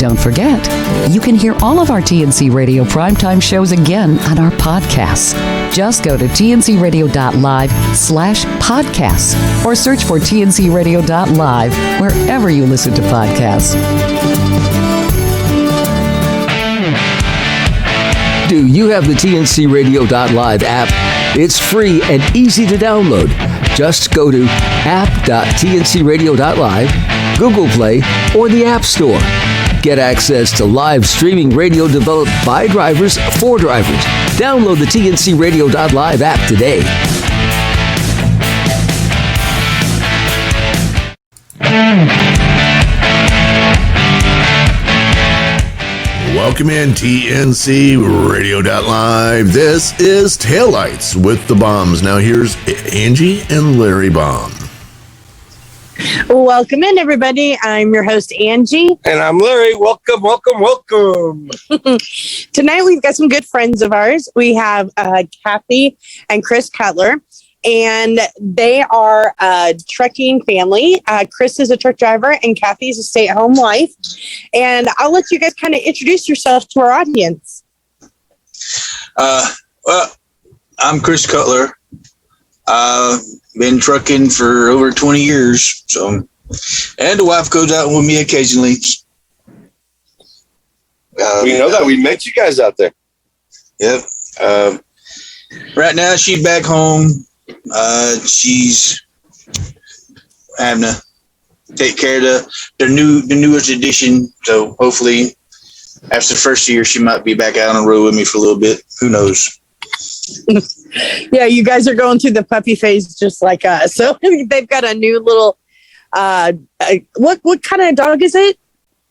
don't forget, you can hear all of our TNC Radio primetime shows again on our podcasts. Just go to tncradio.live/podcasts or search for tncradio.live wherever you listen to podcasts. Do you have the tncradio.live app? It's free and easy to download. Just go to app.tncradio.live, Google Play, or the App Store. Get access to live streaming radio developed by drivers for drivers. Download the tncradio.live app today. Welcome in TNC Radio.live. This is Taillights with the Baums. Now here's Angie and Larry Baum. Welcome in, everybody. I'm your host, Angie. And I'm Larry. Welcome, welcome, welcome. Tonight, we've got some good friends of ours. We have Kathy and Chris Cutler, and they are a trucking family. Chris is a truck driver, and Kathy is a stay-at-home wife. And I'll let you guys kind of introduce yourself to our audience. Well, I'm Chris Cutler. Been trucking for over 20 years, so, and the wife goes out with me occasionally. We know that. We met you guys out there. Yep. Right now, she's back home. She's having to take care of the newest edition. So hopefully, after the first year, she might be back out on the road with me for a little bit. Who knows? Yeah, you guys are going through the puppy phase just like us. So they've got a new little, what kind of dog is it,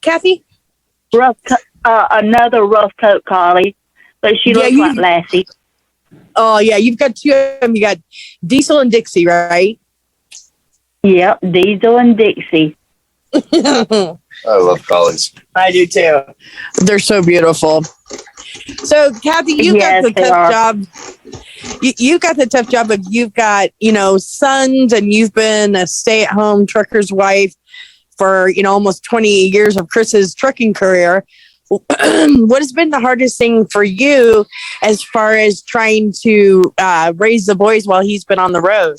Kathy? Another rough coat collie, but she looks like Lassie. Oh, yeah, you've got two of them. You got Diesel and Dixie, right? Yep, Diesel and Dixie. I love collies. I do too. They're so beautiful. So, Kathy, you've got the tough job. You've got the tough job of you've got, sons, and you've been a stay-at-home trucker's wife for, almost 20 years of Chris's trucking career. What has been the hardest thing for you as far as trying to raise the boys while he's been on the road?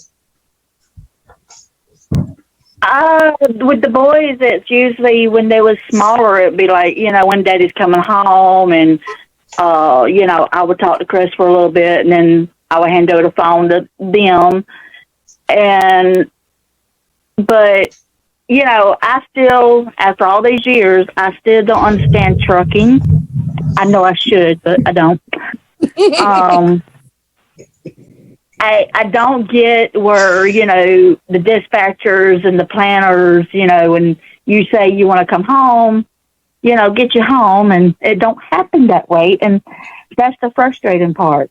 With the boys, it's usually when they was smaller, it'd be like, when daddy's coming home and, I would talk to Chris for a little bit and then I would hand over the phone to them. But I still, after all these years, I still don't understand trucking. I know I should, but I don't. I don't get where, the dispatchers and the planners, when you say you want to come home, get you home, and it don't happen that way. And that's the frustrating part.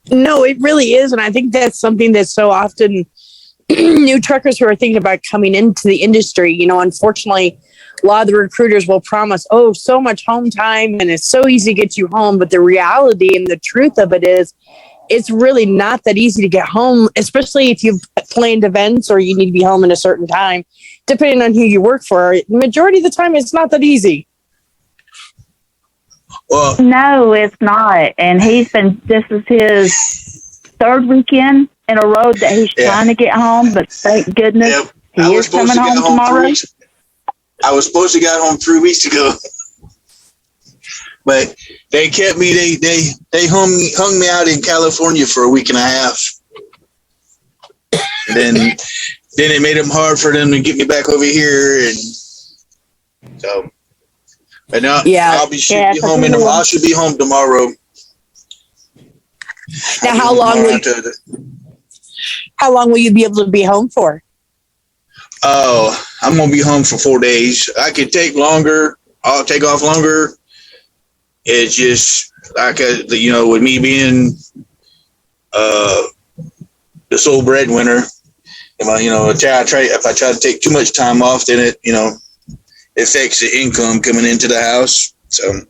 No, it really is. And I think that's something that's so often new truckers who are thinking about coming into the industry, unfortunately, a lot of the recruiters will promise, so much home time and it's so easy to get you home. But the reality and the truth of it is, it's really not that easy to get home, especially if you've planned events or you need to be home at a certain time, depending on who you work for. The majority of the time, it's not that easy. Well, no, it's not. And this is his third weekend in a row that he's trying to get home, but thank goodness he is coming home tomorrow. I was supposed to get home 3 weeks ago. But they kept me. They hung me out in California for a week and a half. And then it made them hard for them to get me back over here, and so. But now I should be home tomorrow. Now, how long will you be able to be home for? Oh, I'm gonna be home for 4 days. I could take longer. I'll take off longer. It's just like, with me being the sole breadwinner, if I try to take too much time off, then it, affects the income coming into the house. So.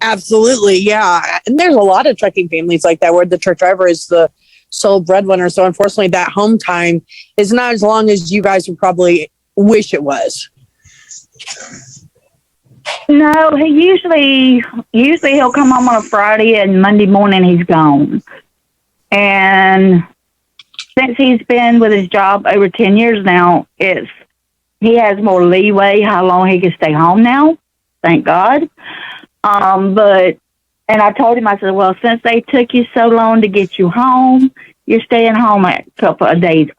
Absolutely. Yeah. And there's a lot of trucking families like that where the truck driver is the sole breadwinner. So unfortunately that home time is not as long as you guys would probably wish it was. No, he usually he'll come home on a Friday and Monday morning he's gone. And since he's been with his job over 10 years now, he has more leeway how long he can stay home now. Thank God. And I told him, I said, well, since they took you so long to get you home, you're staying home a couple of days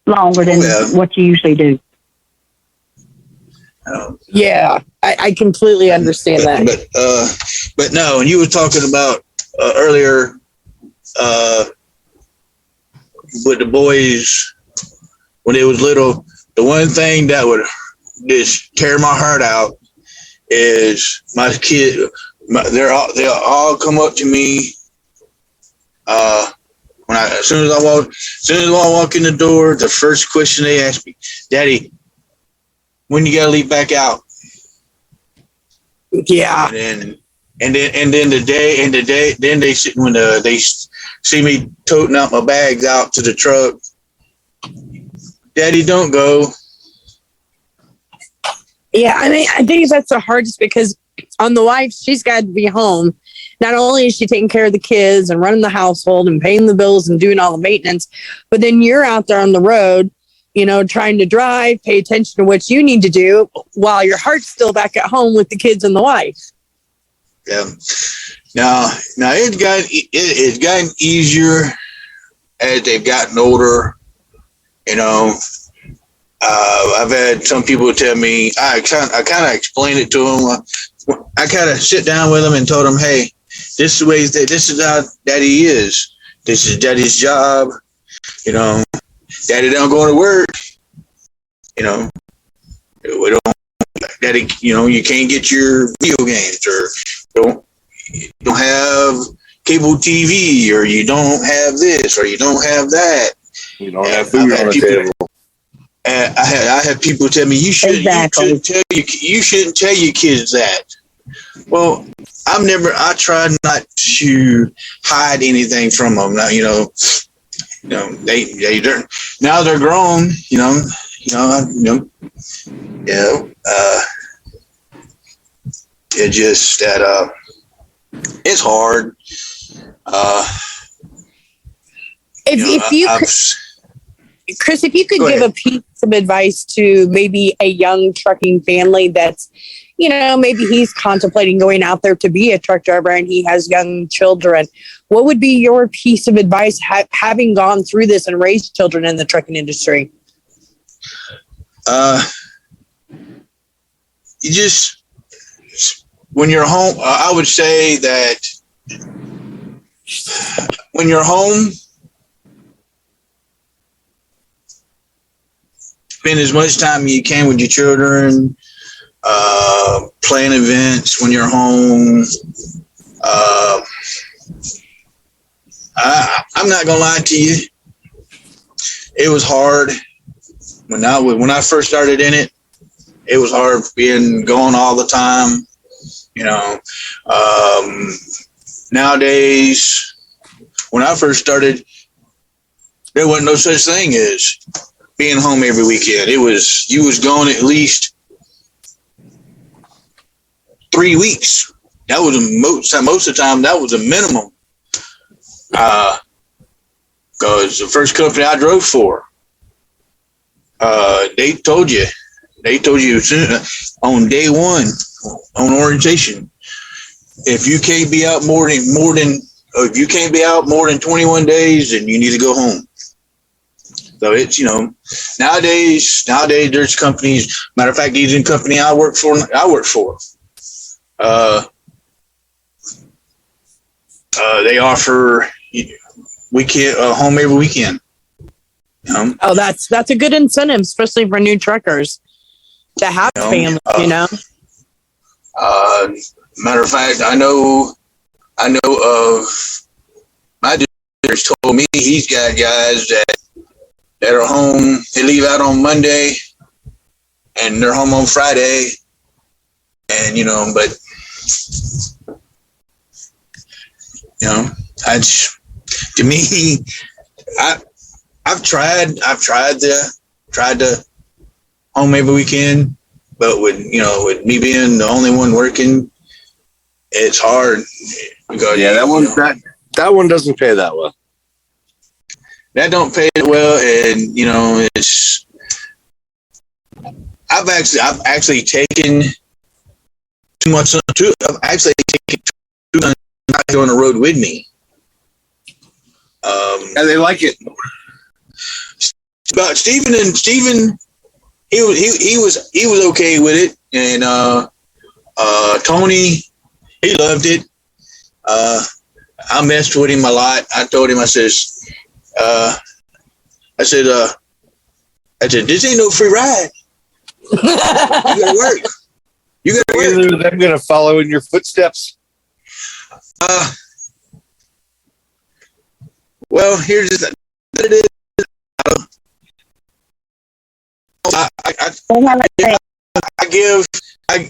longer than what you usually do. Yeah, I completely understand that. But no, and you were talking about earlier with the boys when they was little. The one thing that would just tear my heart out is my kid. They'll all come up to me as soon as I walk in the door. The first question they ask me, "Daddy, when you gotta leave back out?" Yeah. And then they sit when they see me toting out my bags out to the truck. "Daddy, don't go." Yeah, I mean, I think that's the hardest because on the wife, she's got to be home. Not only is she taking care of the kids and running the household and paying the bills and doing all the maintenance, but then you're out there on the road, trying to drive, pay attention to what you need to do while your heart's still back at home with the kids and the wife. Yeah. Now it's gotten easier as they've gotten older. I've had some people tell me, I kind of explained it to them. I kind of sit down with them and told them, hey, this is how Daddy is. This is Daddy's job. Daddy don't go to work. We don't, Daddy, you can't get your video games, or don't have cable TV, or you don't have this, or you don't have that. You don't have food on the table. And I have people tell me you shouldn't tell your kids that. Well, I try not to hide anything from them. Now, they're now they're grown. It's just that it's hard. Chris, if you could give a piece of advice to maybe a young trucking family that's, maybe he's contemplating going out there to be a truck driver and he has young children, what would be your piece of advice having gone through this and raised children in the trucking industry? When you're home, I would say that when you're home, spend as much time as you can with your children, playing events when you're home. I'm not gonna lie to you. It was hard when I first started in it. It was hard being gone all the time. Nowadays, when I first started, there wasn't no such thing as being home every weekend. You was gone at least 3 weeks. That was most of the time. That was a minimum. Because the first company I drove for, they told you on day one on orientation, if you can't be out more than 21 days, then you need to go home. So it's, nowadays there's companies, matter of fact, even company I work for, they offer weekend, home every weekend. Oh, that's a good incentive, especially for new truckers to have family, Matter of fact, I know my dealer's told me he's got guys that are home. They leave out on Monday and they're home on Friday. And, to me, I've tried the home every weekend, but with me being the only one working, it's hard. Because, that one doesn't pay that well. That don't pay well, and it's. I've actually taken too much. I've actually taken too much on the road with me. And they like it. But Stephen, he was okay with it, and Tony, he loved it. I messed with him a lot. I told him, I said, this ain't no free ride. You gotta work. Either of them gonna follow in your footsteps. Well, here's the it is.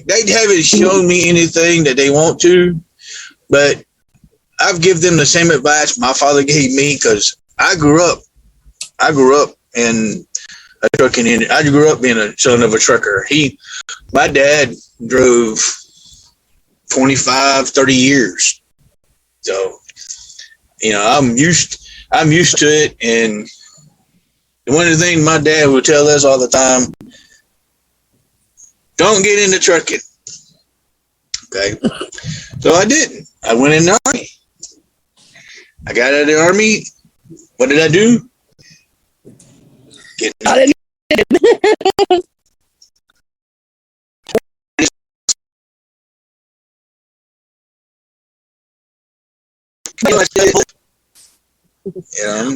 They haven't shown me anything that they want to, but I've given them the same advice my father gave me, because I grew up in a trucking industry. I grew up being a son of a trucker. My dad drove 25, 30 years. So, I'm used to it. And one of the things my dad would tell us all the time, don't get into trucking. Okay. So I didn't. I went in the Army. I got out of the Army. What did I do?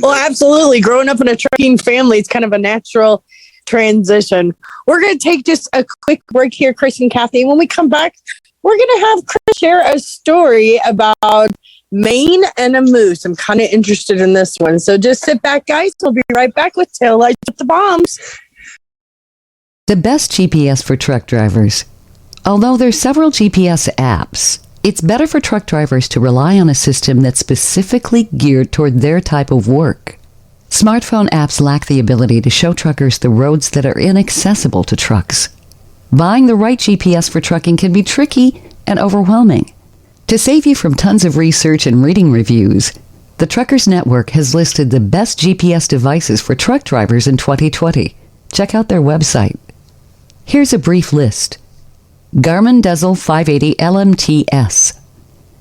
Well, absolutely. Growing up in a trucking family, it's kind of a natural transition. We're going to take just a quick break here, Chris and Kathy. When we come back, we're going to have Chris share a story about Maine and a moose. I'm kind of interested in this one. So just sit back, guys. We'll be right back with Taillights with the Baums. The best GPS for truck drivers. Although there's several GPS apps, it's better for truck drivers to rely on a system that's specifically geared toward their type of work. Smartphone apps lack the ability to show truckers the roads that are inaccessible to trucks. Buying the right GPS for trucking can be tricky and overwhelming. To save you from tons of research and reading reviews, the Truckers Network has listed the best GPS devices for truck drivers in 2020. Check out their website. Here's a brief list. Garmin Diesel 580 LMTS.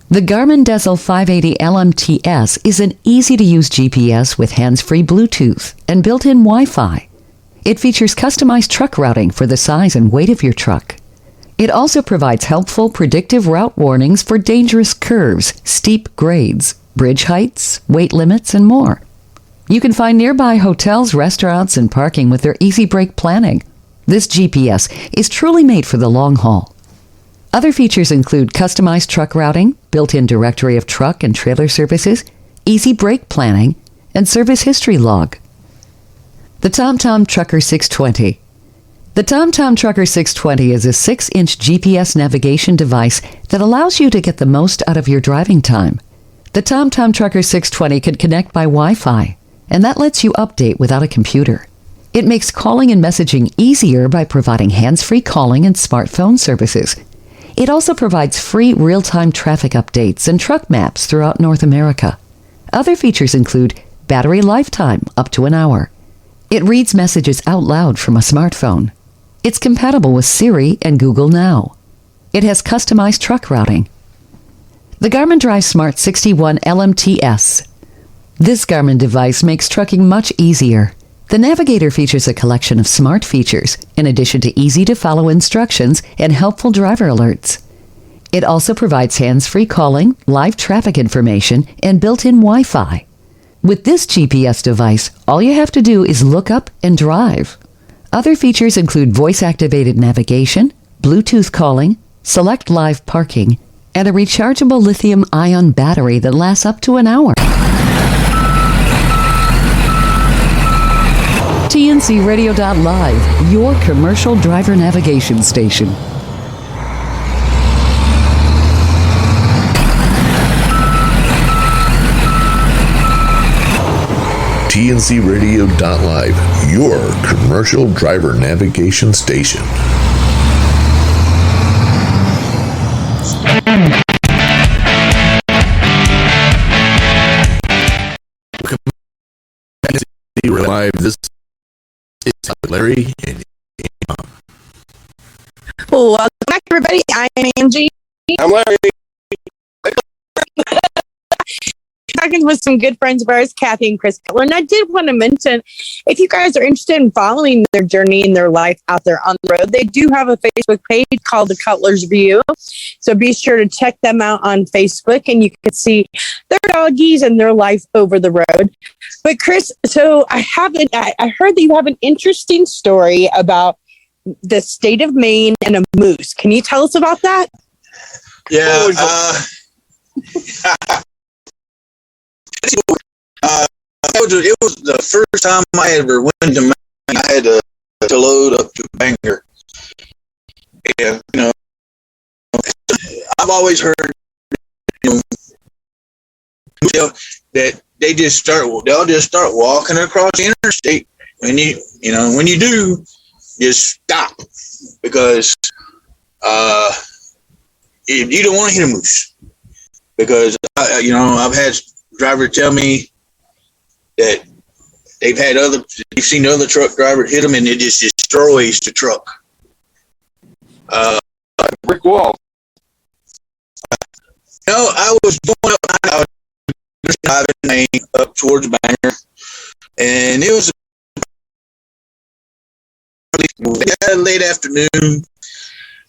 The Garmin Diesel 580 LMTS is an easy-to-use GPS with hands-free Bluetooth and built-in Wi-Fi. It features customized truck routing for the size and weight of your truck. It also provides helpful predictive route warnings for dangerous curves, steep grades, bridge heights, weight limits, and more. You can find nearby hotels, restaurants, and parking with their easy brake planning. This GPS is truly made for the long haul. Other features include customized truck routing, built-in directory of truck and trailer services, easy brake planning, and service history log. The TomTom Trucker 620. The TomTom Trucker 620 is a 6-inch GPS navigation device that allows you to get the most out of your driving time. The TomTom Trucker 620 can connect by Wi-Fi, and that lets you update without a computer. It makes calling and messaging easier by providing hands-free calling and smartphone services. It also provides free real-time traffic updates and truck maps throughout North America. Other features include battery lifetime up to an hour. It reads messages out loud from a smartphone. It's compatible with Siri and Google Now. It has customized truck routing. The Garmin Drive Smart 61 LMTS. This Garmin device makes trucking much easier. The Navigator features a collection of smart features, in addition to easy-to-follow instructions and helpful driver alerts. It also provides hands-free calling, live traffic information, and built-in Wi-Fi. With this GPS device, all you have to do is look up and drive. Other features include voice-activated navigation, Bluetooth calling, select live parking, and a rechargeable lithium-ion battery that lasts up to an hour. TNCRadio.live, your commercial driver navigation station. TNCRadio.live, your commercial driver navigation station. Live. This is Larry and Well, welcome back, everybody. I'm Angie. I'm Larry. Talking with some good friends of ours, Kathy and Chris Cutler. And I did want to mention, if you guys are interested in following their journey and their life out there on the road, they do have a Facebook page called The Cutler's View. So be sure to check them out on Facebook, and you can see their doggies and their life over the road. But Chris, so I heard that you have an interesting story about the state of Maine and a moose. Can you tell us about that? Yeah. It was the first time I ever went to Maine. I had to load up to Bangor. And, I've always heard, that they'll just start walking across the interstate. When you do, just stop, because if you don't want to hit a moose, because I've had drivers tell me that they've seen other truck drivers hit them and it just destroys the truck. Brick wall. I was going up towards Bangor, and it was late afternoon.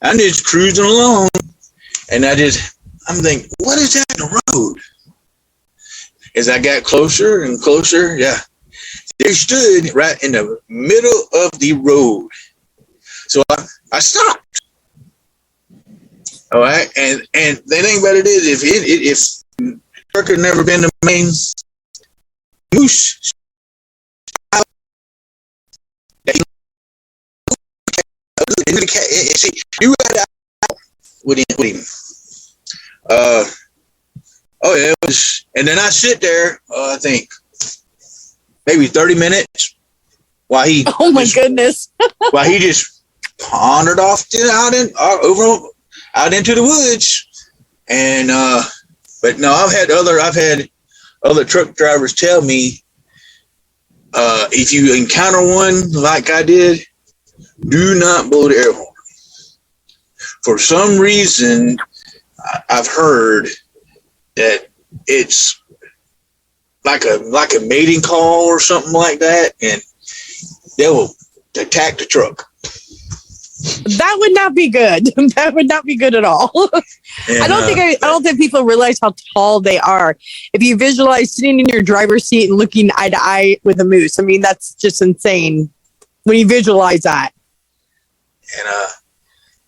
I'm just cruising along, and I'm thinking, what is that in the road? As I got closer and closer, they stood right in the middle of the road. So I stopped. All right, and the thing about it is, if truck had never been to Maine, moose. See, you got out with him. It was, and then I sit there. I think maybe 30 minutes while he. Oh my goodness! While he just pondered off out into the woods, and but no, I've had other truck drivers tell me, if you encounter one like I did, do not blow the air horn. For some reason, I've heard that it's like a mating call or something like that, and they will attack the truck. That would not be good. That would not be good at all. And, I don't think people realize how tall they are. If you visualize sitting in your driver's seat and looking eye to eye with a moose, I mean, that's just insane when you visualize that. And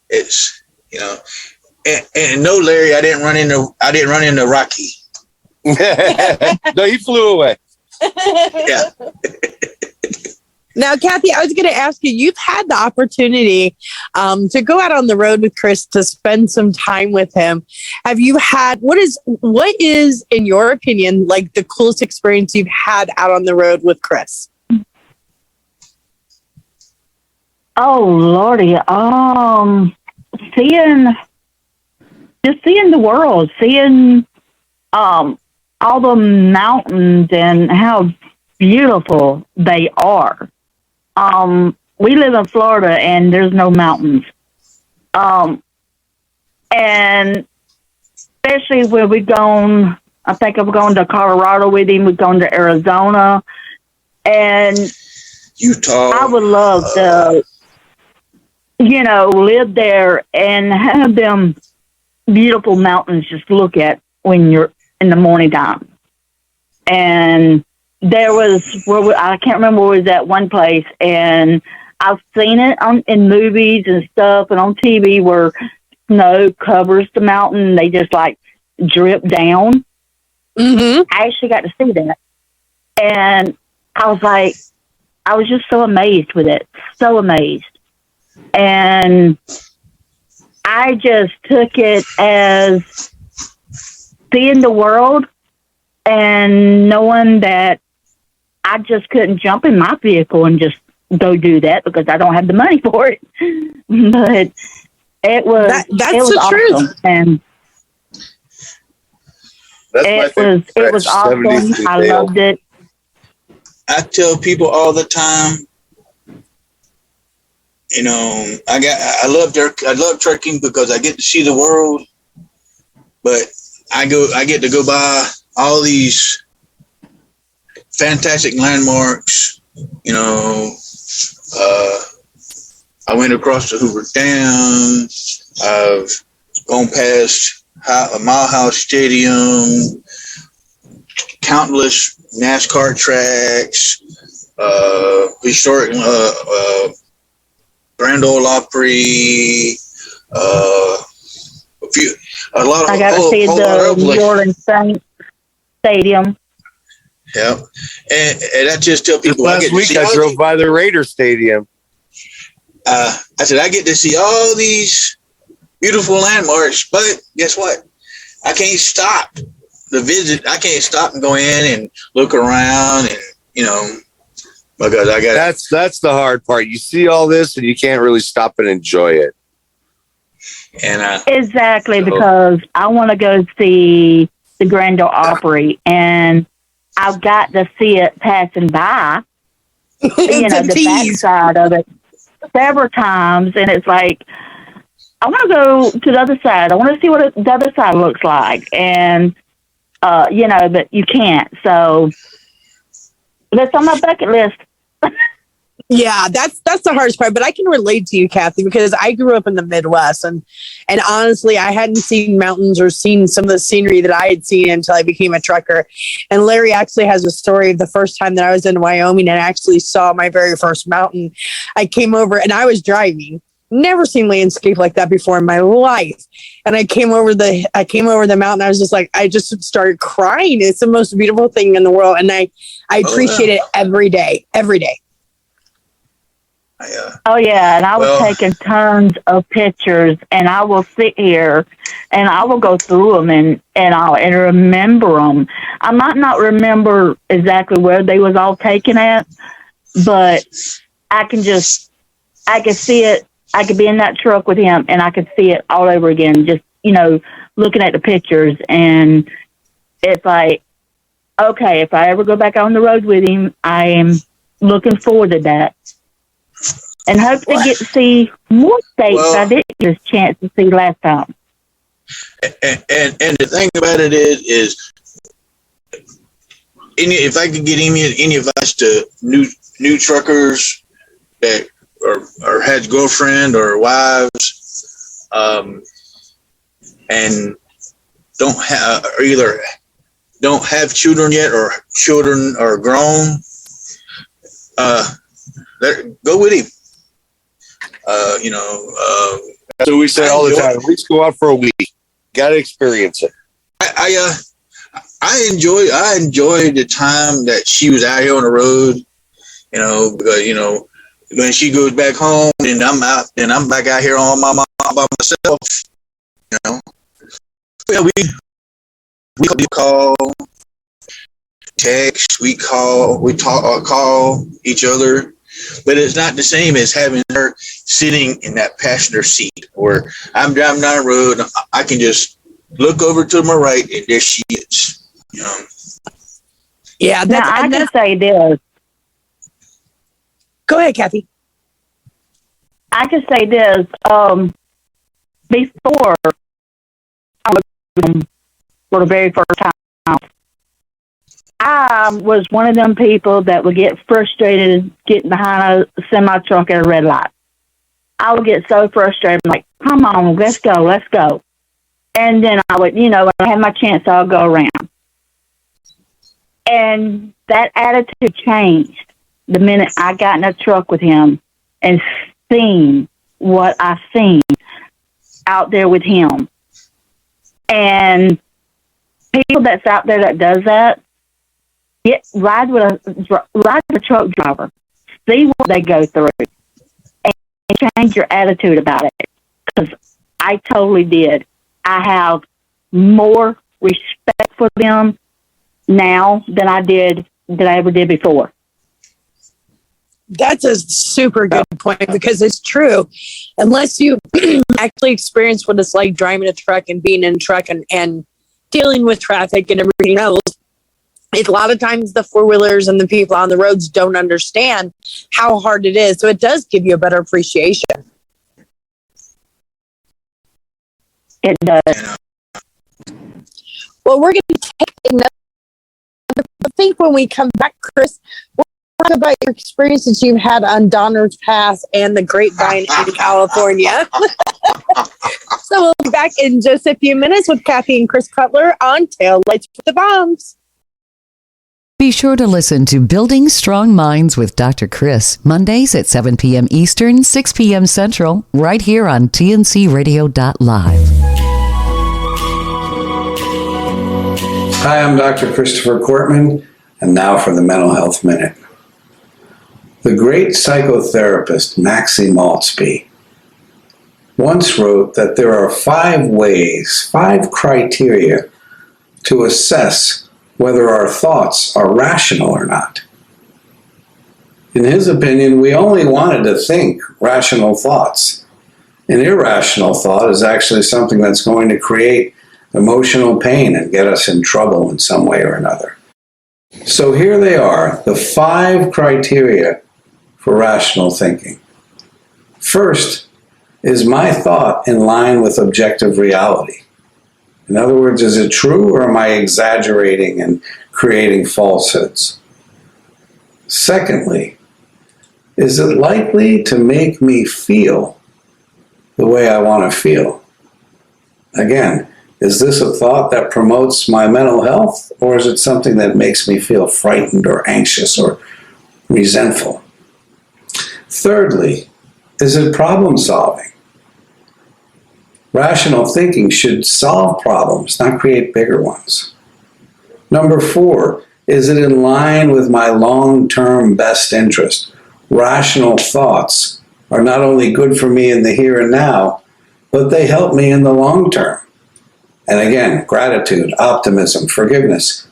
it's and no, Larry, I didn't run into Rocky. No, he flew away. Yeah. Now, Kathy, I was going to ask you, you've had the opportunity to go out on the road with Chris, to spend some time with him. Have you had, what is, in your opinion, like the coolest experience you've had out on the road with Chris? Oh, Lordy. Seeing the world, seeing all the mountains and how beautiful they are. We live in Florida and there's no mountains. And especially when we've gone, I think I've gone to Colorado with him, we've gone to Arizona, and Utah. I would love to, live there and have them beautiful mountains just look at when you're in the morning time. And there was, I can't remember where it was at one place, and I've seen it in movies and stuff and on TV where snow covers the mountain. They just like drip down. Mm-hmm. I actually got to see that. And I was just so amazed with it. So amazed. And I just took it as seeing the world and knowing that I just couldn't jump in my vehicle and just go do that because I don't have the money for it. But it was that's it was the awesome. truth. And It was awesome. I loved it. I tell people all the time, you know, I love trucking because I get to see the world, but I get to go by all these fantastic landmarks. You know, I went across the Hoover Dam. I've gone past a Mile House Stadium, countless NASCAR tracks, historic Grand Ole Opry, I got to see the New Orleans Saints Stadium. Yeah, and I just tell people last week I drove by the Raider Stadium. I said I get to see all these beautiful landmarks, but guess what? I can't stop the visit. I can't stop and go in and look around, and you know, because I got that's the hard part. You see all this, and you can't really stop and enjoy it. And exactly, because I want to go see the Grand Ole Opry, and I've got to see it passing by. You know, the backside of it several times, and it's like, I want to go to the other side. I want to see what the other side looks like, and you know, but you can't. So that's on my bucket list. Yeah, that's the hardest part, but I can relate to you, Kathy, because I grew up in the Midwest, and honestly, I hadn't seen mountains or seen some of the scenery that I had seen until I became a trucker. And Larry actually has a story of the first time that I was in Wyoming and actually saw my very first mountain. I came over and I was driving. Never seen landscape like that before in my life. And I came over the mountain. I was just like, I just started crying. It's the most beautiful thing in the world. And I appreciate it every day. Oh yeah, and I was taking tons of pictures, and I will sit here and I will go through them and I'll remember them. I might not remember exactly where they was all taken at, but I can see it. I could be in that truck with him, and I could see it all over again. Just, you know, looking at the pictures, and it's like, okay, if I ever go back on the road with him, I am looking forward to that. And hope to get to see more states I didn't get a chance to see last time. And the thing about it is if I could get any advice to new truckers that or had girlfriend or wives, and don't have either don't have children yet or children are grown, go with him. You know, that's what we say all the time. At least go out for a week. Got to experience it. I enjoy the time that she was out here on the road. You know, because you know when she goes back home and I'm out and I'm back out here on my mom by myself. You know, yeah, we call, text, we talk, call each other. But it's not the same as having her sitting in that passenger seat where I'm driving down the road. I can just look over to my right and there she is. You know? Yeah. Now, I can say this. Go ahead, Kathy. I can say this. Before I was for the very first time, I was one of them people that would get frustrated getting behind a semi truck at a red light. I would get so frustrated, like, come on, let's go. And then I would, you know, when I had my chance, I'll go around. And that attitude changed the minute I got in a truck with him and seen what I seen out there with him. And people that's out there that does that, ride with a truck driver, see what they go through, and change your attitude about it. Because I totally did. I have more respect for them now than I ever did before. That's a super good point, because it's true. Unless you actually experience what it's like driving a truck and being in a truck and dealing with traffic and everything else. A lot of times the four-wheelers and the people on the roads don't understand how hard it is. So it does give you a better appreciation. It does. Well, we're going to take another. I think when we come back, Chris, we'll talk about your experiences you've had on Donner's Pass and the Grapevine in California. So we'll be back in just a few minutes with Kathy and Chris Cutler on Tail Lights with the Baums. Be sure to listen to Building Strong Minds with Dr. Chris, Mondays at 7 p.m. Eastern, 6 p.m. Central, right here on tncradio.live. Hi, I'm Dr. Christopher Cortman, and now for the Mental Health Minute. The great psychotherapist Maxie Maltzby once wrote that there are 5 ways, 5 criteria to assess whether our thoughts are rational or not. In his opinion, we only wanted to think rational thoughts. An irrational thought is actually something that's going to create emotional pain and get us in trouble in some way or another. So here they are, the 5 criteria for rational thinking. First, is my thought in line with objective reality? In other words, is it true, or am I exaggerating and creating falsehoods? Secondly, is it likely to make me feel the way I want to feel? Again, is this a thought that promotes my mental health, or is it something that makes me feel frightened or anxious or resentful? Thirdly, is it problem solving? Rational thinking should solve problems, not create bigger ones. Number 4, is it in line with my long-term best interest? Rational thoughts are not only good for me in the here and now, but they help me in the long term. And again, gratitude, optimism, forgiveness,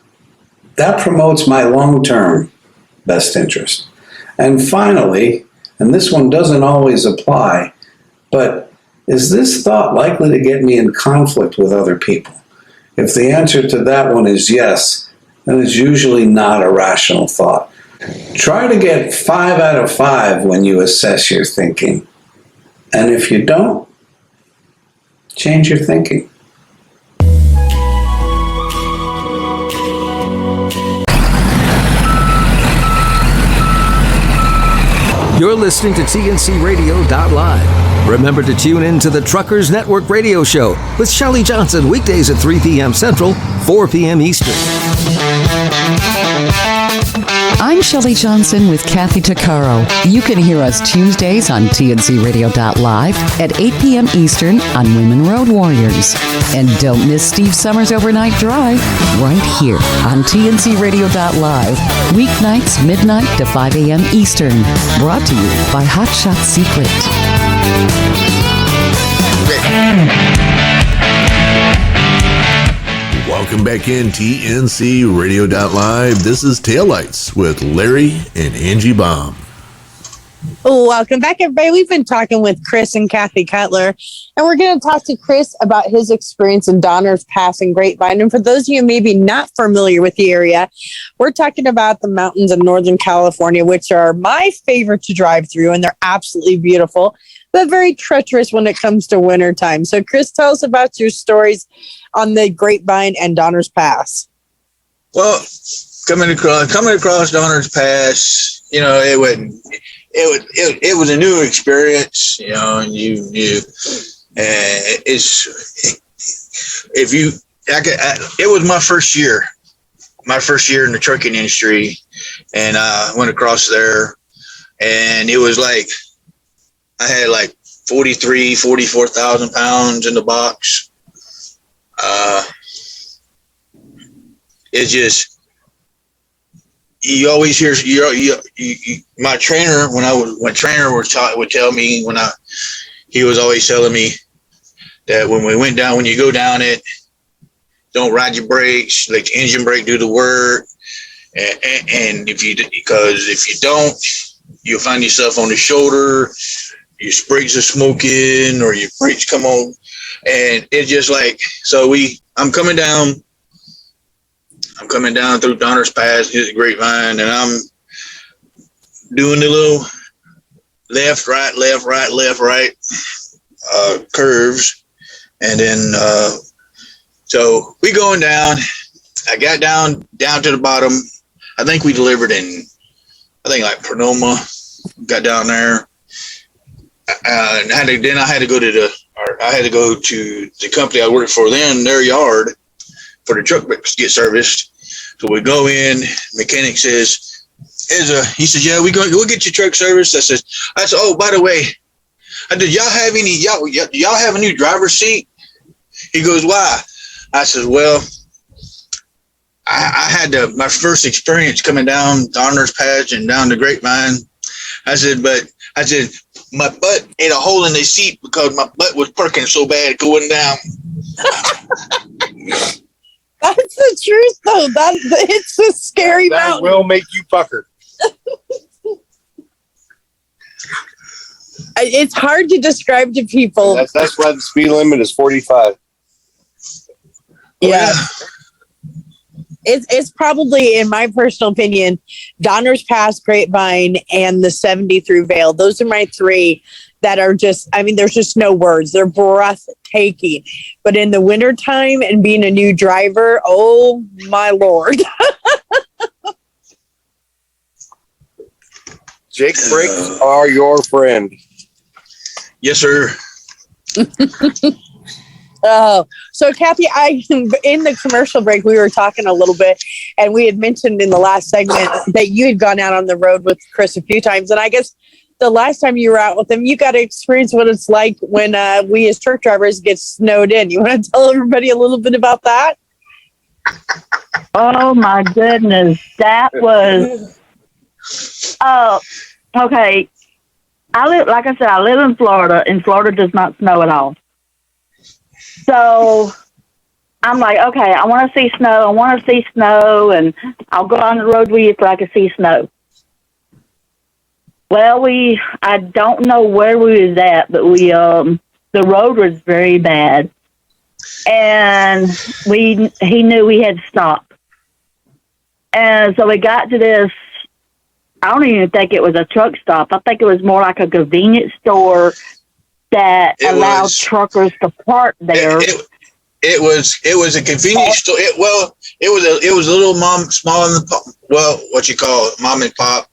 that promotes my long-term best interest. And finally, and this one doesn't always apply, but is this thought likely to get me in conflict with other people? If the answer to that one is yes, then it's usually not a rational thought. Try to get 5 out of 5 when you assess your thinking. And if you don't, change your thinking. You're listening to TNCRadio.live. Remember to tune in to the Truckers Network radio show with Shelley Johnson weekdays at 3 p.m. Central, 4 p.m. Eastern. I'm Shelley Johnson with Kathy Tuccaro. You can hear us Tuesdays on TNCRadio.live at 8 p.m. Eastern on Women Road Warriors. And don't miss Steve Summers' Overnight Drive right here on TNCRadio.live. Weeknights, midnight to 5 a.m. Eastern. Brought to you by Hot Shot Secret. Welcome back in TNC Radio.live. This is Taillights with Larry and Angie Baum. Welcome back, everybody. We've been talking with Chris and Kathy Cutler, and we're going to talk to Chris about his experience in Donner's Pass and Grapevine. And for those of you maybe not familiar with the area, we're talking about the mountains of Northern California, which are my favorite to drive through, and they're absolutely beautiful, but very treacherous when it comes to wintertime. So, Chris, tell us about your stories on the Grapevine and Donner's Pass. Well, coming across Donner's Pass, you know, it was a new experience, you know, and it was my first year in the trucking industry, and I went across there, and it was like I had like 44,000 pounds in the box. It's just, you always hear my trainer would tell me he was always telling me that when you go down it, don't ride your brakes, let your engine brake do the work, and because if you don't, you'll find yourself on the shoulder, your brakes are smoking or your brakes come on, and it's just like I'm coming down through Donner's Pass, his Grapevine, and I'm doing the little left, right curves, and then so we going down. I got down to the bottom. I think we delivered in, like Pronoma. Got down there, and I had to go to the company I worked for. Then their yard for the truck to get serviced. So we go in. Mechanic says, he says, yeah, we'll get your truck serviced. I said, oh, by the way, I did y'all have a new driver's seat? He goes, why? I said, well, I had my first experience coming down Donner's Pass and down the Grapevine. I said, my butt ate a hole in the seat because my butt was perking so bad going down. That's the truth, though. It's a scary mountain. That will make you pucker. It's hard to describe to people. That's why the speed limit is 45. Yeah. It's probably, in my personal opinion, Donner's Pass, Grapevine, and the 70 through Vale. Those are my three that are just, there's just no words. They're breathtaking. But in the wintertime and being a new driver, oh my Lord. Jake brakes are your friend. Yes, sir. Oh, so Kathy, in the commercial break, we were talking a little bit, and we had mentioned in the last segment that you had gone out on the road with Chris a few times. And I guess the last time you were out with him, you got to experience what it's like when we as truck drivers get snowed in. You want to tell everybody a little bit about that? Oh my goodness. That was, okay. I live in Florida, and Florida does not snow at all. So I'm like, okay, I want to see snow, and I'll go on the road with you so I can see snow. Well, I don't know where we was at, but the road was very bad, and he knew we had to stop. And so we got to this, I don't even think it was a truck stop. I think it was more like a convenience store that allowed truckers to park there. It was a convenience store. It was a little what you call it, mom and pop.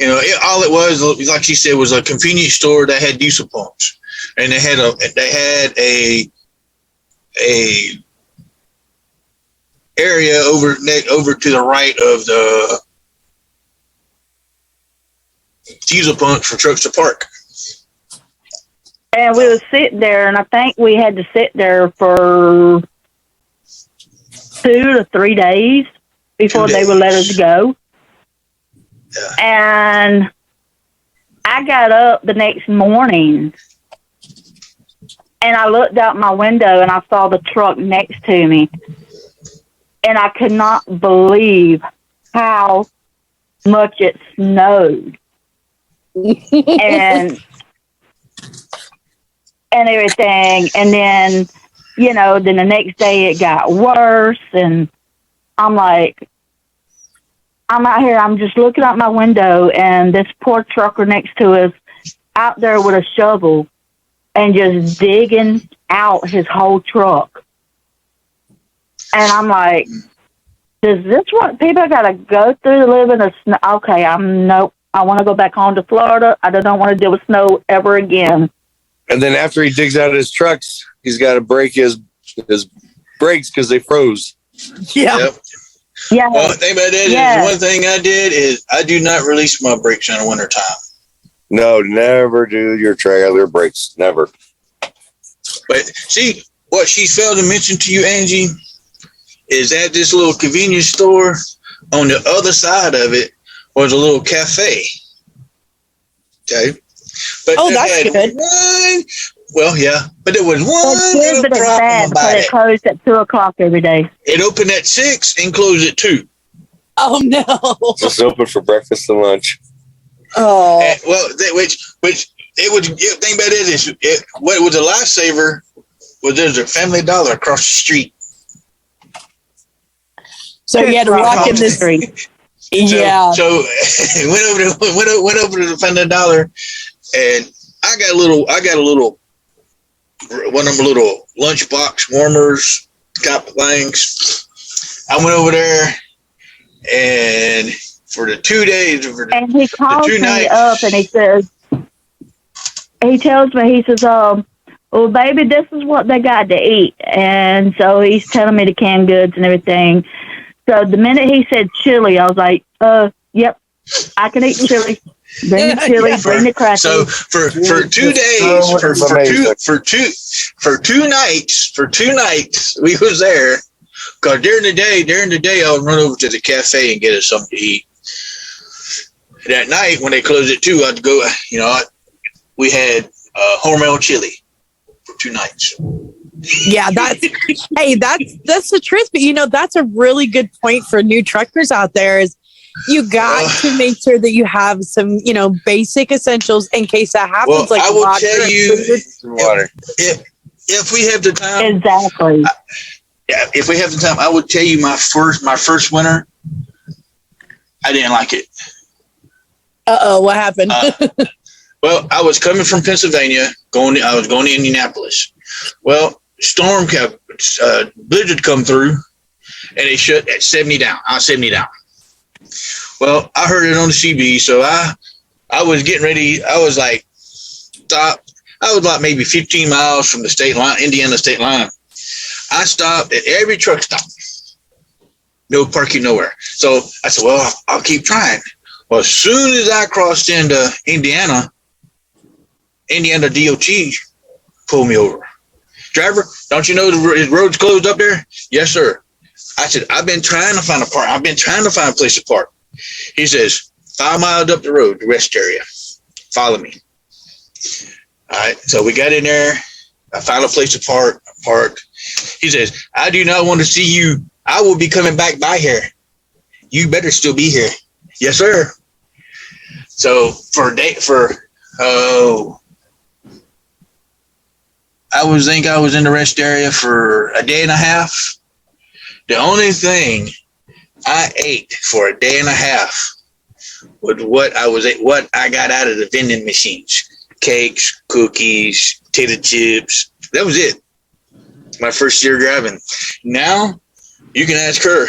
All it was, like she said, was a convenience store that had diesel pumps, and they had a area over to the right of the diesel pumps for trucks to park. And we were sitting there, and I think we had to sit there for 2 to 3 days before they would let us go. Yeah. And I got up the next morning, and I looked out my window, and I saw the truck next to me. And I could not believe how much it snowed. and everything. And then, then the next day it got worse. And I'm like, I'm out here, I'm just looking out my window, and this poor trucker next to us out there with a shovel and just digging out his whole truck. And I'm like, is this what people got to go through to live in the snow? Okay, nope. I want to go back home to Florida. I don't want to deal with snow ever again. And then after he digs out his trucks, he's got to break his brakes because they froze. Yeah. Yep. Yeah. Well, the thing about that is, one thing I did is I do not release my brakes in the wintertime. No, never do your trailer brakes. Never. But see, what she failed to mention to you, Angie, is at this little convenience store, on the other side of it was a little cafe. Okay. But that's good. But there was one little problem about it. It closed at 2:00 every day. It opened at 6 and closed at 2. Oh no! Just open for breakfast and lunch. Oh, which Think about it. What was a lifesaver was there's a Family Dollar across the street. So you had to walk in the street. Yeah. So went over to the Family Dollar, and I got a little one of them little lunchbox warmers type of things. I went over there, and for the 2 days, and he calls the 2 me nights, up, and he tells me, he says, well, baby, this is what they got to eat. And so he's telling me the canned goods and everything. So the minute he said chili, I was like, yep, I can eat chili. Bring the chili, bring the crackers. So for 2 days, for 2 nights, we was there. Because during the day, I would run over to the cafe and get us something to eat. That night, when they closed at 2, I'd go, we had Hormel chili for 2 nights. Yeah, that's the truth. But that's a really good point for new truckers out there is you got to make sure that you have some, basic essentials in case that happens. Well, I will tell you, if we have the time, exactly. If we have the time, I would tell you my first winter, I didn't like it. What happened? Well, I was coming from Pennsylvania, I was going to Indianapolis. Well, storm kept blizzard come through, and they shut at 70 down. I was 70 down. Well, I heard it on the CB, so I was getting ready. I was like, stop. I was like maybe 15 miles from the state line, Indiana state line. I stopped at every truck stop. No parking nowhere. So I said, well, I'll keep trying. Well, as soon as I crossed into Indiana DOT pulled me over. Driver, don't you know the road's closed up there? Yes, sir. I said, I've been trying to find a park. I've been trying to find a place to park. He says, 5 miles up the road, the rest area. Follow me. All right. So we got in there. I found a place to park. Parked. He says, I do not want to see you. I will be coming back by here. You better still be here. Yes, sir. So I was in the rest area for a day and a half. The only thing I ate for a day and a half was what I got out of the vending machines. Cakes, cookies, potato chips. That was it. My first year driving. Now, you can ask her.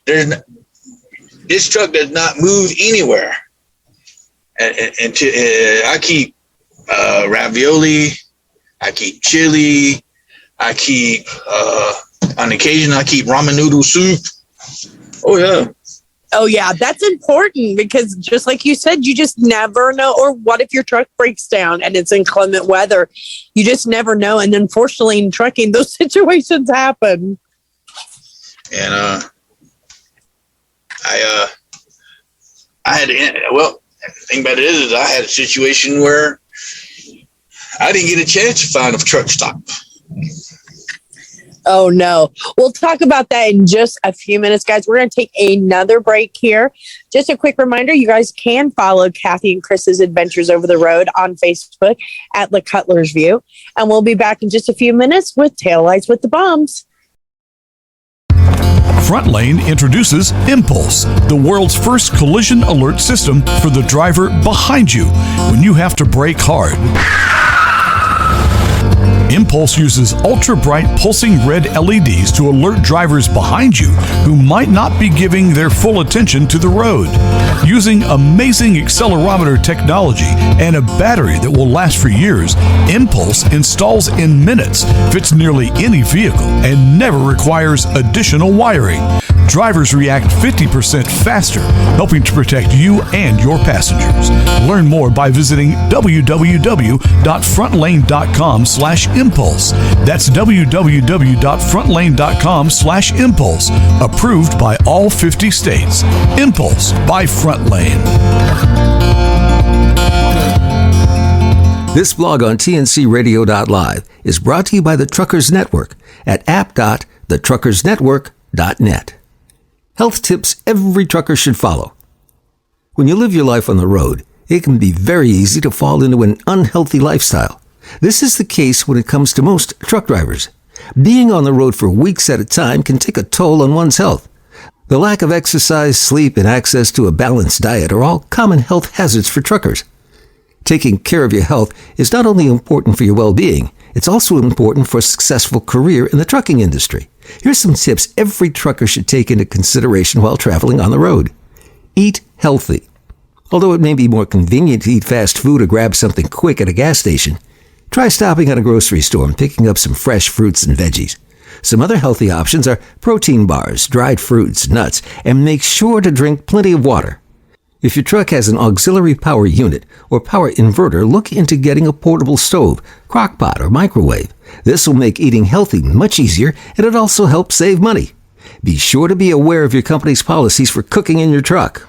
This truck does not move anywhere. And I keep ravioli. I keep chili. I keep, on occasion, I keep ramen noodle soup. Oh, yeah. Oh, yeah. That's important because just like you said, you just never know. Or what if your truck breaks down and it's inclement weather? You just never know. And unfortunately, in trucking, those situations happen. And I had to, well, the thing about it is I had a situation where I didn't get a chance to find a truck stop. Oh, no. We'll talk about that in just a few minutes, guys. We're going to take another break here. Just a quick reminder, you guys can follow Kathy and Chris's Adventures Over the Road on Facebook at The Cutler's View. And we'll be back in just a few minutes with Taillights with the Baums. Front Lane introduces Impulse, the world's first collision alert system for the driver behind you when you have to brake hard. Impulse uses ultra-bright pulsing red LEDs to alert drivers behind you who might not be giving their full attention to the road. Using amazing accelerometer technology and a battery that will last for years, Impulse installs in minutes, fits nearly any vehicle, and never requires additional wiring. Drivers react 50% faster, helping to protect you and your passengers. Learn more by visiting www.frontlane.com/impulse. That's www.frontlane.com/impulse. Approved by all 50 states. Impulse by Front Lane. This blog on tncradio.live is brought to you by the Truckers Network at app.thetruckersnetwork.net. Health tips every trucker should follow. When you live your life on the road, It can be very easy to fall into an unhealthy lifestyle. This is the case when it comes to most truck drivers. Being on the road for weeks at a time can take a toll on one's health. The lack of exercise, sleep, and access to a balanced diet are all common health hazards for truckers. Taking care of your health is not only important for your well-being, it's also important for a successful career in the trucking industry. Here's some tips every trucker should take into consideration while traveling on the road. Eat healthy. Although it may be more convenient to eat fast food or grab something quick at a gas station, try stopping at a grocery store and picking up some fresh fruits and veggies. Some other healthy options are protein bars, dried fruits, nuts, and make sure to drink plenty of water. If your truck has an auxiliary power unit or power inverter, look into getting a portable stove, crock pot, or microwave. This will make eating healthy much easier, and it also helps save money. Be sure to be aware of your company's policies for cooking in your truck.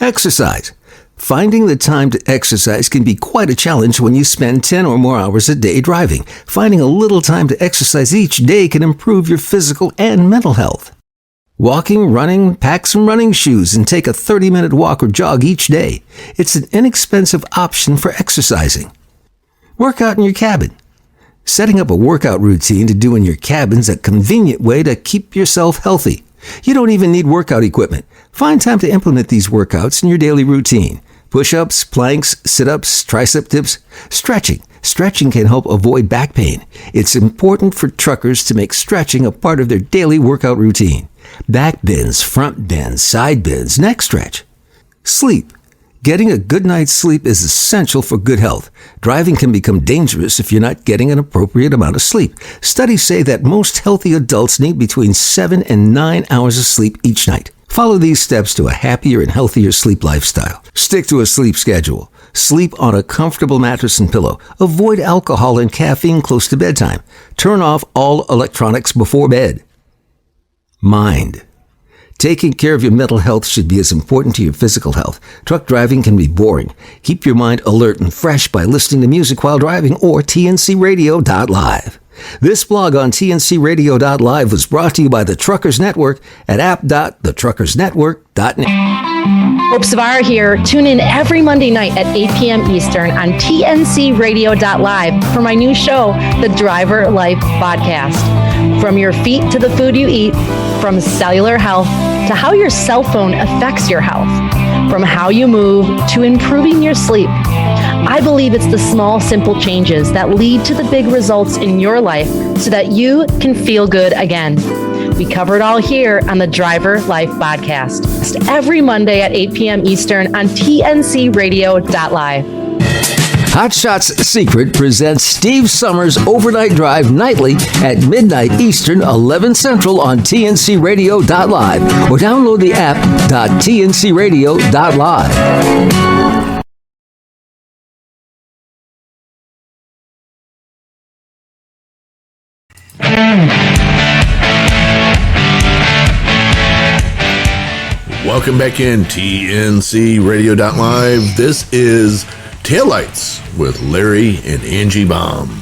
Exercise. Finding the time to exercise can be quite a challenge when you spend 10 or more hours a day driving. Finding a little time to exercise each day can improve your physical and mental health. Walking, running, pack some running shoes and take a 30-minute walk or jog each day. It's an inexpensive option for exercising. Work out in your cabin. Setting up a workout routine to do in your cabin is a convenient way to keep yourself healthy. You don't even need workout equipment. Find time to implement these workouts in your daily routine. Push-ups, planks, sit-ups, tricep dips, stretching. Stretching can help avoid back pain. It's important for truckers to make stretching a part of their daily workout routine. Back bends, front bends, side bends, neck stretch. Sleep. Getting a good night's sleep is essential for good health. Driving can become dangerous if you're not getting an appropriate amount of sleep. Studies say that most healthy adults need between 7 and 9 hours of sleep each night. Follow these steps to a happier and healthier sleep lifestyle. Stick to a sleep schedule. Sleep on a comfortable mattress and pillow. Avoid alcohol and caffeine close to bedtime. Turn off all electronics before bed. Mind. Taking care of your mental health should be as important to your physical health. Truck driving can be boring. Keep your mind alert and fresh by listening to music while driving or tncradio.live. This blog on tncradio.live was brought to you by the Truckers Network at app.thetruckersnetwork.net. Hope Savara here. Tune in every Monday night at 8 p.m. Eastern on tncradio.live for my new show, The Driver Life Podcast. From your feet to the food you eat, from cellular health to how your cell phone affects your health, from how you move to improving your sleep. I believe it's the small, simple changes that lead to the big results in your life so that you can feel good again. We cover it all here on the Driver Life Podcast, every Monday at 8 p.m. Eastern on tncradio.live. Hot Shots Secret presents Steve Summers' Overnight Drive nightly at midnight Eastern, 11 Central on tncradio.live or download the app .tncradio.live. Welcome back in TNC Radio.live. This is Taillights with Larry and Angie Baum.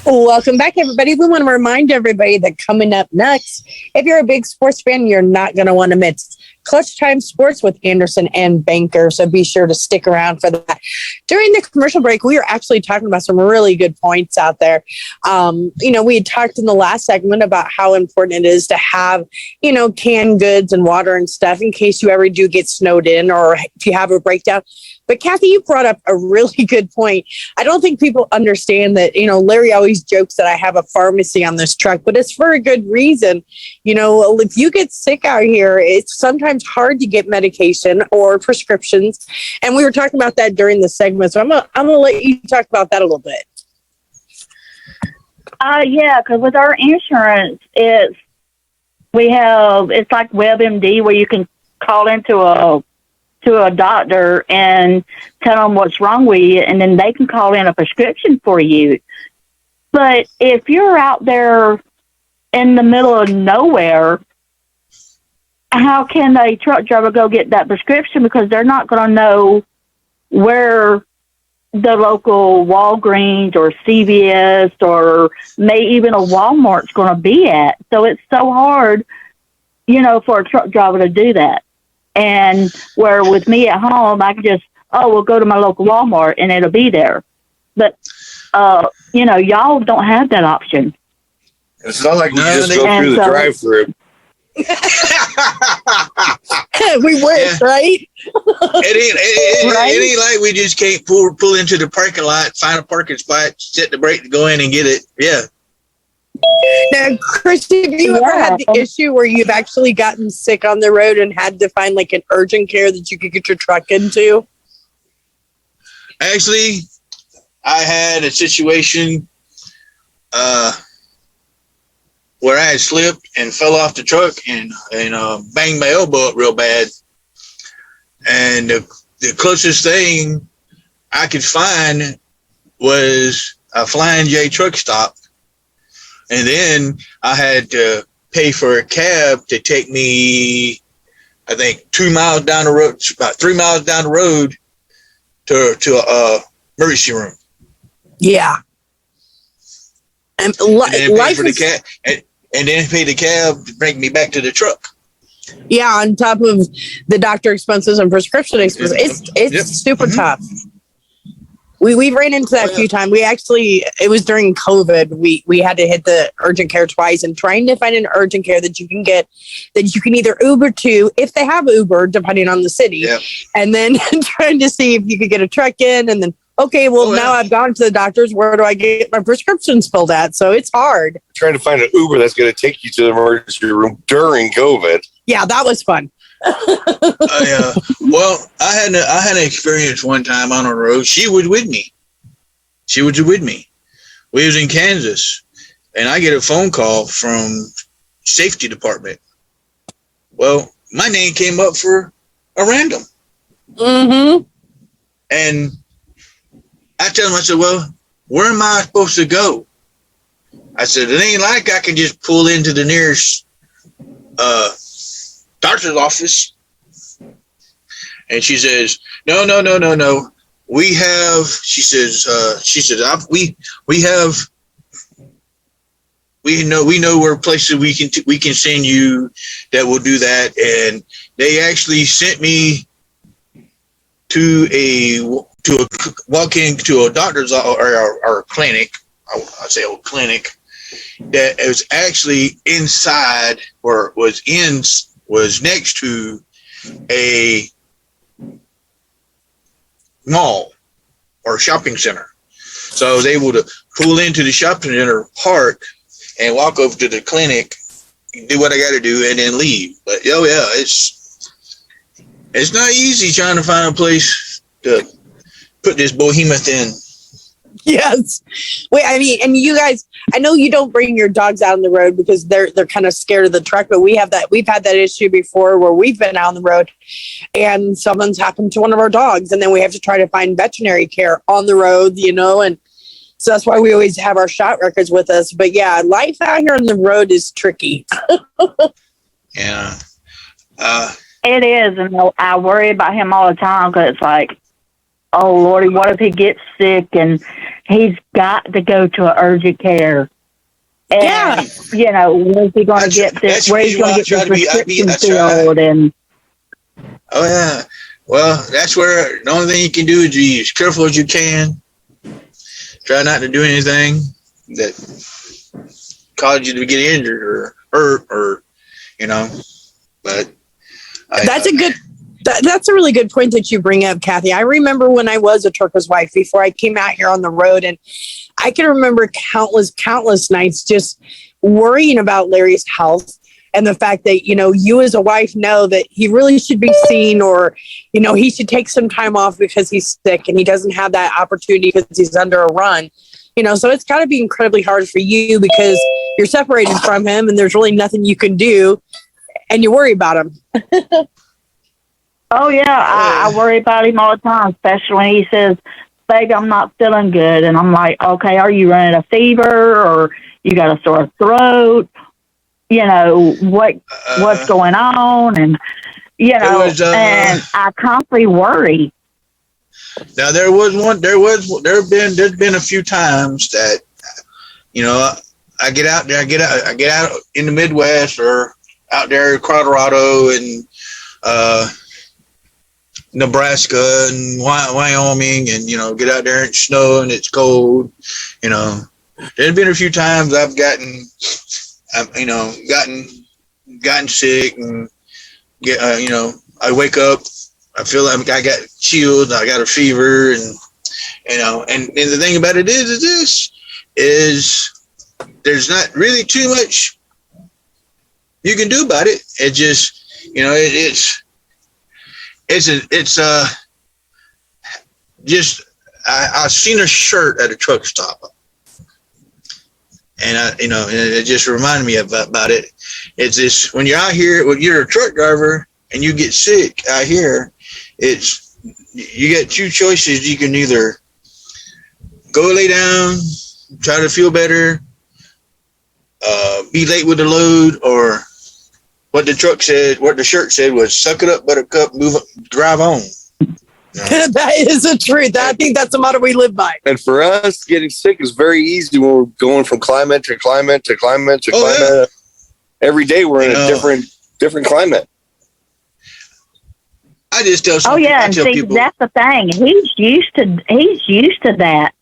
Welcome back, everybody. We want to remind everybody that coming up next, if you're a big sports fan, you're not going to want to miss Clutch Time Sports with Anderson and Banker. So be sure to stick around for that. During the commercial break, we were actually talking about some really good points out there. We had talked in the last segment about how important it is to have, canned goods and water and stuff in case you ever do get snowed in or if you have a breakdown. But Kathy, you brought up a really good point. I don't think people understand that, Larry always jokes that I have a pharmacy on this truck, but it's for a good reason. If you get sick out here, it's sometimes hard to get medication or prescriptions. And we were talking about that during the segment. So I'm gonna let you talk about that a little bit. Yeah, because with our insurance, it's like WebMD where you can call into a doctor and tell them what's wrong with you, and then they can call in a prescription for you. But if you're out there in the middle of nowhere, how can a truck driver go get that prescription? Because they're not going to know where the local Walgreens or CVS or even a Walmart's going to be at. So it's so hard, for a truck driver to do that. And where with me at home, I can just oh, we'll go to my local Walmart and it'll be there. But, y'all don't have that option. It's not like we just go through the drive-through. We wish, right? It ain't like we just can't pull into the parking lot, find a parking spot, set the brake to go in and get it. Yeah. Now, Christy, have you ever had the issue where you've actually gotten sick on the road and had to find like an urgent care that you could get your truck into? Actually, I had a situation where I had slipped and fell off the truck and banged my elbow up real bad. And the closest thing I could find was a Flying J truck stop. And then I had to pay for a cab to take me, I think, 2 miles down the road, about 3 miles down the road to a emergency room. Yeah. And life for the cab, and then pay the cab to bring me back to the truck. Yeah, on top of the doctor expenses and prescription expenses, it's super tough. We ran into that a few times. It was during COVID. We had to hit the urgent care twice, and trying to find an urgent care that you can get, that you can either Uber to, if they have Uber, depending on the city, and then trying to see if you could get a truck in, and then, okay, well, now I've gone to the doctors. Where do I get my prescriptions filled at? So it's hard. Trying to find an Uber that's going to take you to the emergency room during COVID. Yeah, that was fun. Well, I had an experience one time on the road. She was with me. We was in Kansas, and I get a phone call from safety department. Well, my name came up for a random. Mm-hmm. And I tell him, I said, well, where am I supposed to go? I said, it ain't like I can just pull into the nearest doctor's office. And she says, no. We have, she says, we know where places we can send you that will do that. And they actually sent me to walk into a doctor's or clinic. I say a clinic that was actually inside or was next to a mall or shopping center. So I was able to pull into the shopping center, park, and walk over to the clinic, do what I got to do, and then leave. But it's not easy trying to find a place to put this behemoth in. Yes. Wait, I mean, and you guys, I know you don't bring your dogs out on the road because they're kind of scared of the truck, but we've had that issue before where we've been out on the road and something's happened to one of our dogs, and then we have to try to find veterinary care on the road, and so that's why we always have our shot records with us. But yeah, life out here on the road is tricky. Yeah. It is, and I worry about him all the time because it's like, oh, Lordy, what if he gets sick and he's got to go to an urgent care? And, where's he going to get this? Where's he going to get this prescription filled? And oh, yeah. Well, that's where the only thing you can do is be as careful as you can. Try not to do anything that caused you to get injured or hurt but that's a really good point that you bring up, Kathy. I remember when I was a trucker's wife before I came out here on the road, and I can remember countless nights just worrying about Larry's health and the fact that, you as a wife know that he really should be seen, or, he should take some time off because he's sick and he doesn't have that opportunity because he's under a run. So it's got to be incredibly hard for you because you're separated from him and there's really nothing you can do and you worry about him. Oh, yeah, I worry about him all the time, especially when he says, baby, I'm not feeling good. And I'm like, okay, are you running a fever or you got a sore throat? What's going on? And, and I constantly worry. Now, there's been a few times that, I get out in the Midwest or out there in Colorado and, Nebraska and Wyoming, and get out there in snow and it's cold. There's been a few times I've gotten sick, and I wake up, I feel like I got chills, I got a fever, and the thing about it is there's not really too much you can do about it. It just, I seen a shirt at a truck stop, and it just reminded me about it. It's this: when you're out here, when you're a truck driver and you get sick out here, you get two choices. You can either go lay down, try to feel better, be late with the load, or what the shirt said was suck it up, buttercup, drive on. That is the truth. I think that's the motto we live by. And for us, getting sick is very easy when we're going from climate to climate to climate to climate. Yeah. Every day we're in a different climate. I just tell some and people, that's the thing. He's used to that.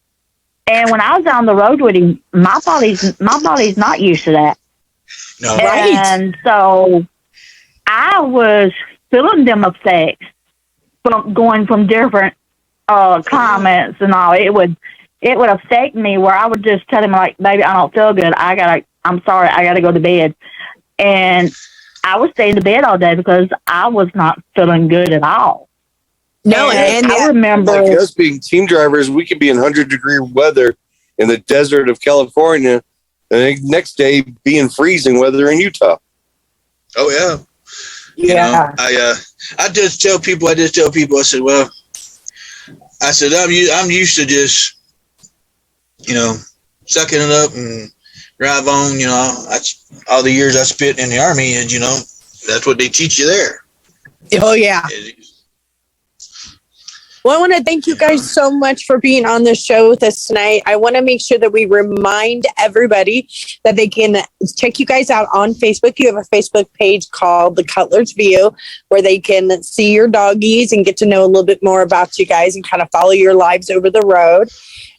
And when I was on the road with him, my body's not used to that. No. And so I was feeling them effects from going from different climates and all. It would affect me where I would just tell him, like, baby, I don't feel good. I'm sorry, I gotta go to bed. And I would stay in the bed all day because I was not feeling good at all. No, and I remember, like us being team drivers, we could be in 100-degree weather in the desert of California, and the next day be in freezing weather in Utah. Oh yeah. I just tell people, I said, well, I'm used to just, sucking it up and drive on. All the years I spent in the Army, and that's what they teach you there. Oh yeah. Well, I want to thank you guys so much for being on the show with us tonight. I want to make sure that we remind everybody that they can check you guys out on Facebook. You have a Facebook page called The Cutler's View, where they can see your doggies and get to know a little bit more about you guys and kind of follow your lives over the road.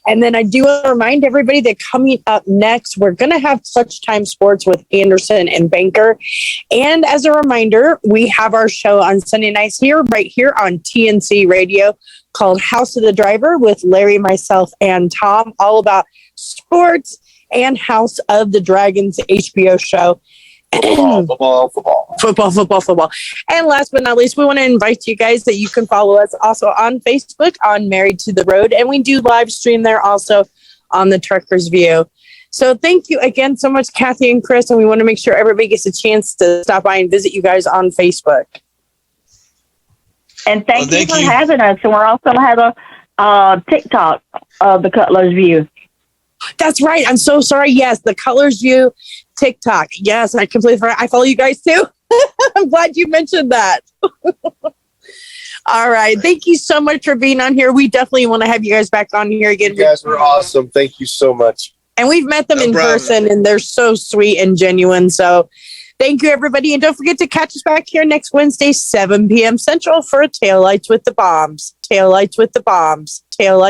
And then I do want to remind everybody that coming up next, we're going to have Clutch Time Sports with Anderson and Banker. And as a reminder, we have our show on Sunday nights right here on TNC Radio called House of the Driver with Larry, myself, and Tom, all about sports and House of the Dragons HBO show. Football. And last but not least, we want to invite you guys that you can follow us also on Facebook on Married to the Road. And we do live stream there also on the Trucker's View. So thank you again so much, Kathy and Chris. And we want to make sure everybody gets a chance to stop by and visit you guys on Facebook. And thank you for having us. And we're also have a TikTok of the Cutler's View. That's right. I'm so sorry. Yes, the Cutler's View TikTok. Yes, I completely forgot. I follow you guys too. I'm glad you mentioned that. All right. Thank you so much for being on here. We definitely want to have you guys back on here again. You guys were awesome. Thank you so much. And we've met them in person, and they're so sweet and genuine. So thank you, everybody. And don't forget to catch us back here next Wednesday, 7 p.m. Central for Taillights with the Bombs. Taillights with the Bombs. Taillights.